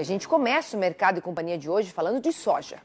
A gente começa o Mercado e Companhia de hoje falando de soja.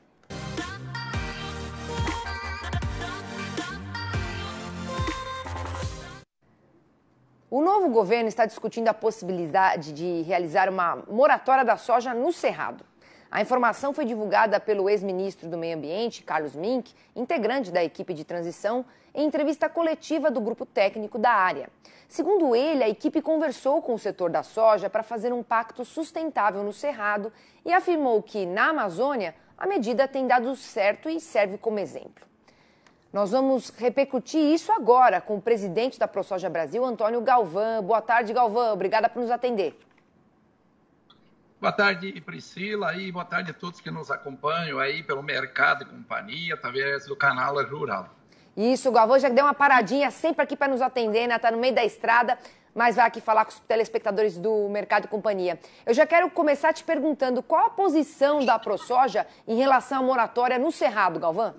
O novo governo está discutindo a possibilidade de realizar uma moratória da soja no Cerrado. A informação foi divulgada pelo ex-ministro do Meio Ambiente, Carlos Mink, integrante da equipe de transição, em entrevista coletiva do grupo técnico da área. Segundo ele, a equipe conversou com o setor da soja para fazer um pacto sustentável no Cerrado e afirmou que, na Amazônia, a medida tem dado certo e serve como exemplo. Nós vamos repercutir isso agora com o presidente da ProSoja Brasil, Antônio Galvão. Boa tarde, Galvão. Obrigada por nos atender. Boa tarde, Priscila, e boa tarde a todos que nos acompanham aí pelo Mercado e Companhia, através do canal Rural. Isso, o Galvão já deu uma paradinha sempre aqui para nos atender, né? Está no meio da estrada, mas vai aqui falar com os telespectadores do Mercado e Companhia. Eu já quero começar te perguntando qual a posição da ProSoja em relação à moratória no Cerrado, Galvão?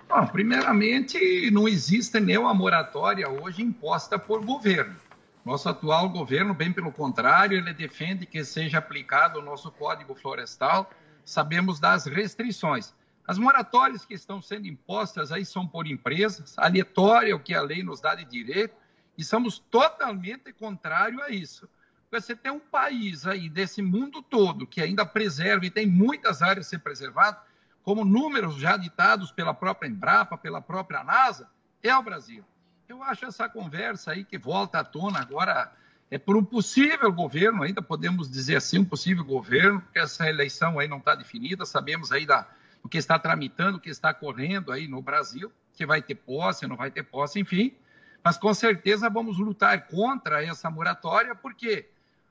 Bom, primeiramente, não existe nenhuma moratória hoje imposta por governo. Nosso atual governo, bem pelo contrário, ele defende que seja aplicado o nosso Código Florestal. Sabemos das restrições. As moratórias que estão sendo impostas aí são por empresas, aleatório ao que a lei nos dá de direito, e somos totalmente contrários a isso. Você tem um país aí desse mundo todo que ainda preserva e tem muitas áreas a ser preservadas, como números já ditados pela própria Embrapa, pela própria NASA, é o Brasil. Eu acho essa conversa aí que volta à tona agora é por um possível governo, ainda podemos dizer assim, um possível governo, porque essa eleição aí não está definida, sabemos aí do que está tramitando, o que está correndo aí no Brasil, que vai ter posse, não vai ter posse, enfim, mas com certeza vamos lutar contra essa moratória, porque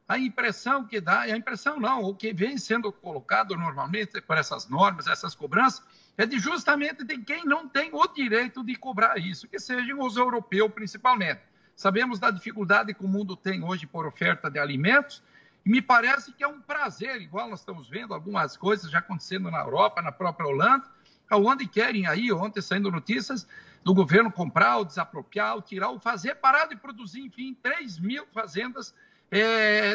a impressão que dá, a impressão não, o que vem sendo colocado normalmente por essas normas, essas cobranças, é de justamente de quem não tem o direito de cobrar isso, que sejam os europeus principalmente. Sabemos da dificuldade que o mundo tem hoje por oferta de alimentos, e me parece que é um prazer, igual nós estamos vendo algumas coisas já acontecendo na Europa, na própria Holanda, onde querem aí, ontem saindo notícias, do governo comprar, ou desapropriar, ou tirar, ou fazer, parar de produzir, enfim, 3 mil fazendas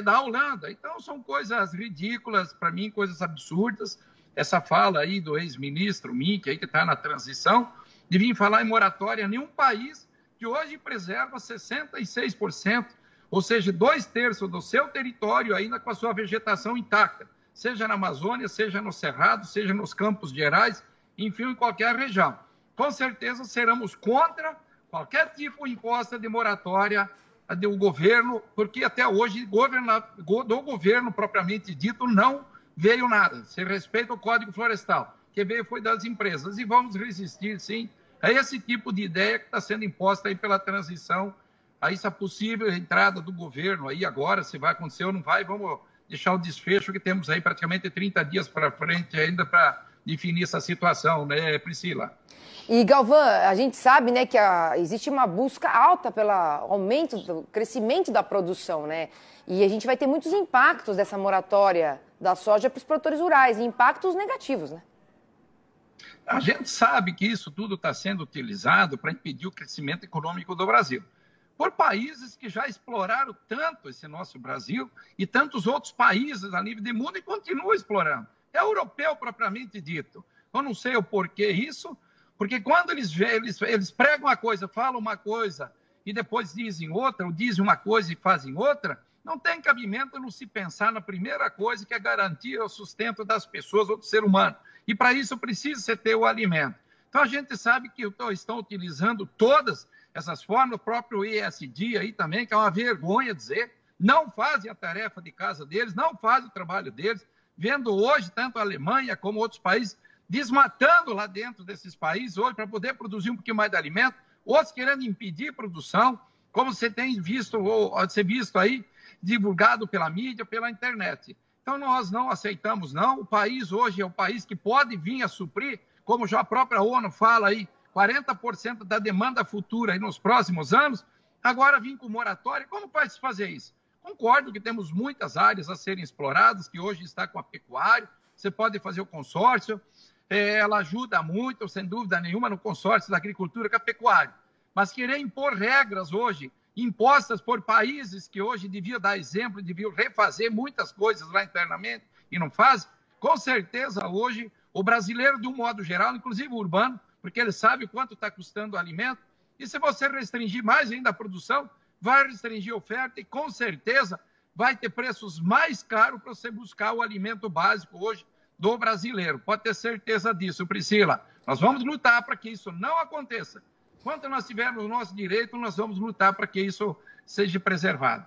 da Holanda. Então, são coisas ridículas, para mim, coisas absurdas. Essa fala aí do ex-ministro Mink, aí que está na transição, de vir falar em moratória em um país que hoje preserva 66%, ou seja, 2/3 do seu território ainda com a sua vegetação intacta, seja na Amazônia, seja no Cerrado, seja nos Campos Gerais, enfim, em qualquer região. Com certeza seremos contra qualquer tipo imposta de moratória do governo, porque até hoje do governo propriamente dito não veio nada. Se respeita o Código Florestal, que veio foi das empresas, e vamos resistir, sim, a esse tipo de ideia que está sendo imposta aí pela transição, a essa possível entrada do governo aí agora, se vai acontecer ou não vai, vamos deixar o desfecho que temos aí praticamente 30 dias para frente ainda para definir essa situação, né, Priscila? E, Galvão, a gente sabe, né, que existe uma busca alta pelo aumento, pelo crescimento da produção, né? E a gente vai ter muitos impactos dessa moratória da soja para os produtores rurais, e impactos negativos, né? A gente sabe que isso tudo está sendo utilizado para impedir o crescimento econômico do Brasil, por países que já exploraram tanto esse nosso Brasil e tantos outros países a nível de mundo e continuam explorando. É europeu propriamente dito. Eu não sei o porquê isso, porque quando eles pregam uma coisa, falam uma coisa e depois dizem outra, ou dizem uma coisa e fazem outra, não tem cabimento não se pensar na primeira coisa, que é garantir o sustento das pessoas ou do ser humano. E para isso precisa ter o alimento. Então a gente sabe que estão utilizando todas essas formas, o próprio ESG aí também, que é uma vergonha dizer, não fazem a tarefa de casa deles, não fazem o trabalho deles, vendo hoje tanto a Alemanha como outros países desmatando lá dentro desses países hoje para poder produzir um pouquinho mais de alimento, outros querendo impedir produção, como você tem visto, ou ser visto aí, divulgado pela mídia, pela internet. Então nós não aceitamos, não. O país hoje é o país que pode vir a suprir, como já a própria ONU fala aí, 40% da demanda futura aí nos próximos anos, agora vir com moratória, como vai se fazer isso? Concordo que temos muitas áreas a serem exploradas, que hoje está com a pecuária, você pode fazer o consórcio, ela ajuda muito, sem dúvida nenhuma, no consórcio da agricultura com a pecuária. Mas querer impor regras hoje impostas por países que hoje deviam dar exemplo, deviam refazer muitas coisas lá internamente e não fazem. Com certeza, hoje, o brasileiro, de um modo geral, inclusive o urbano, porque ele sabe quanto está custando o alimento, e se você restringir mais ainda a produção, vai restringir a oferta e, com certeza, vai ter preços mais caros para você buscar o alimento básico hoje do brasileiro. Pode ter certeza disso, Priscila. Nós vamos lutar para que isso não aconteça. Enquanto nós tivermos o nosso direito, nós vamos lutar para que isso seja preservado.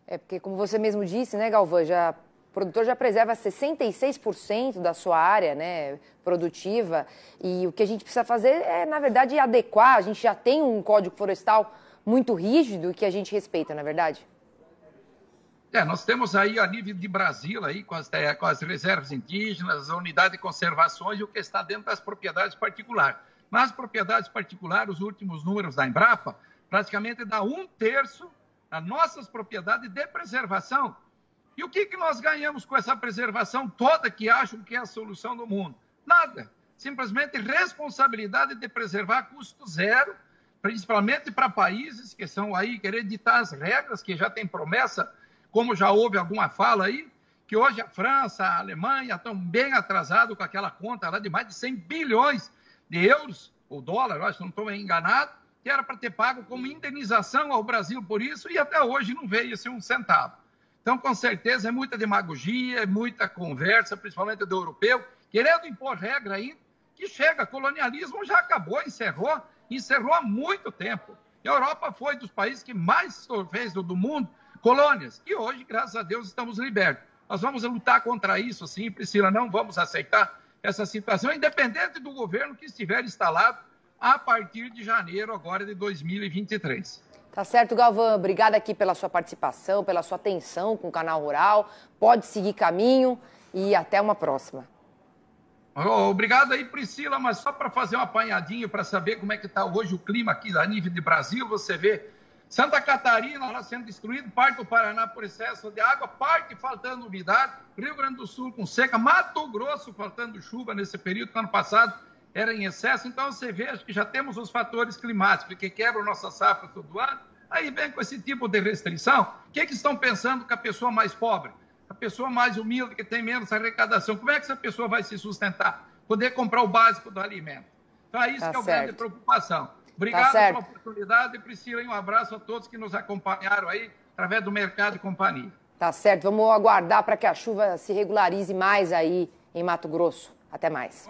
É porque, como você mesmo disse, né, Galvão, o produtor já preserva 66% da sua área, né, produtiva, e o que a gente precisa fazer é, na verdade, adequar. A gente já tem um código florestal muito rígido e que a gente respeita, na verdade? Nós temos aí, a nível de Brasil, aí, com as reservas indígenas, a unidade de conservações e o que está dentro das propriedades particulares. Nas propriedades particulares, os últimos números da Embrapa, praticamente dá 1/3 das nossas propriedades de preservação. E o que nós ganhamos com essa preservação toda que acham que é a solução do mundo? Nada. Simplesmente responsabilidade de preservar a custo zero, principalmente para países que são aí querer ditar as regras, que já tem promessa, como já houve alguma fala aí, que hoje a França, a Alemanha estão bem atrasados com aquela conta lá de mais de 100 bilhões de euros, ou dólar, eu acho que não estou enganado, que era para ter pago como indenização ao Brasil por isso, e até hoje não veio esse 1 centavo. Então, com certeza, é muita demagogia, é muita conversa, principalmente do europeu, querendo impor regra ainda, que chega, colonialismo já acabou, encerrou há muito tempo. A Europa foi dos países que mais fez do mundo colônias, e hoje, graças a Deus, estamos libertos. Nós vamos lutar contra isso, sim, Priscila, não vamos aceitar essa situação, independente do governo que estiver instalado a partir de janeiro agora de 2023. Tá certo, Galvão. Obrigada aqui pela sua participação, pela sua atenção com o Canal Rural. Pode seguir caminho e até uma próxima. Obrigado aí, Priscila, mas só para fazer um apanhadinho para saber como é que está hoje o clima aqui a nível de Brasil, você vê Santa Catarina lá sendo destruído, parte do Paraná por excesso de água, parte faltando umidade, Rio Grande do Sul com seca, Mato Grosso faltando chuva nesse período, que ano passado era em excesso. Então você vê que já temos os fatores climáticos que quebram nossa safra todo ano, aí vem com esse tipo de restrição. O que estão pensando com a pessoa mais pobre? A pessoa mais humilde, que tem menos arrecadação, como é que essa pessoa vai se sustentar? Poder comprar o básico do alimento. Então é isso que é a grande preocupação. Obrigado pela oportunidade, Priscila, e um abraço a todos que nos acompanharam aí, através do Mercado e Companhia. Tá certo, vamos aguardar para que a chuva se regularize mais aí em Mato Grosso. Até mais.